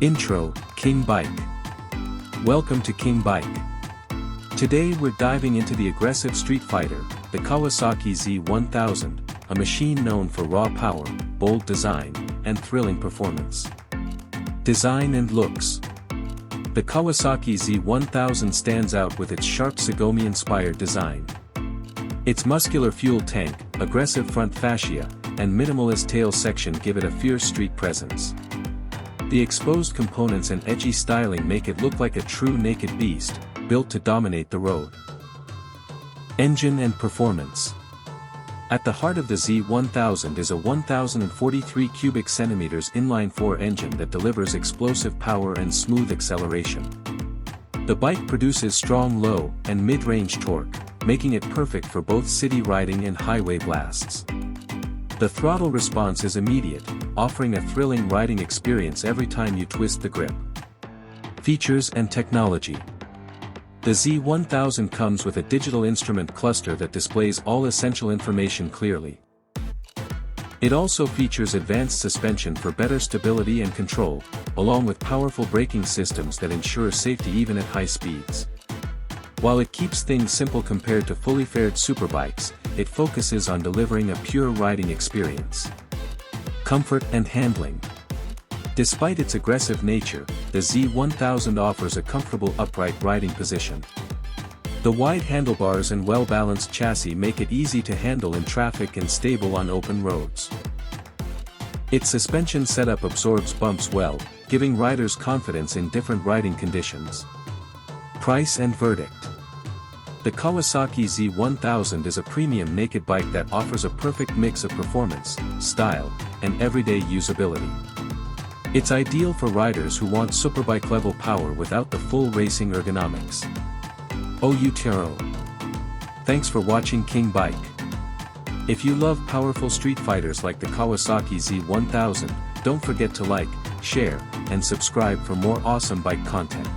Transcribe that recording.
Intro, King Bike. Welcome to King Bike. Today we're diving into the aggressive street fighter, the Kawasaki Z1000, a machine known for raw power, bold design, and thrilling performance. Design and looks. The Kawasaki Z1000 stands out with its sharp Sugomi-inspired design. Its muscular fuel tank, aggressive front fascia, and minimalist tail section give it a fierce street presence. The exposed components and edgy styling make it look like a true naked beast, built to dominate the road. Engine and performance. At the heart of the Z1000 is a 1043 cubic centimeters inline-four engine that delivers explosive power and smooth acceleration. The bike produces strong low and mid-range torque, making it perfect for both city riding and highway blasts. The throttle response is immediate, offering a thrilling riding experience every time you twist the grip. Features and technology. The Z1000 comes with a digital instrument cluster that displays all essential information clearly. It also features advanced suspension for better stability and control, along with powerful braking systems that ensure safety even at high speeds. While it keeps things simple compared to fully fared superbikes, it focuses on delivering a pure riding experience. Comfort and handling. Despite its aggressive nature, the Z1000 offers a comfortable upright riding position. The wide handlebars and well-balanced chassis make it easy to handle in traffic and stable on open roads. Its suspension setup absorbs bumps well, giving riders confidence in different riding conditions. Price and verdict. The Kawasaki Z1000 is a premium naked bike that offers a perfect mix of performance, style, and everyday usability. It's ideal for riders who want superbike-level power without the full racing ergonomics. Outro. Thanks for watching King Bike. If you love powerful street fighters like the Kawasaki Z1000, don't forget to like, share, and subscribe for more awesome bike content.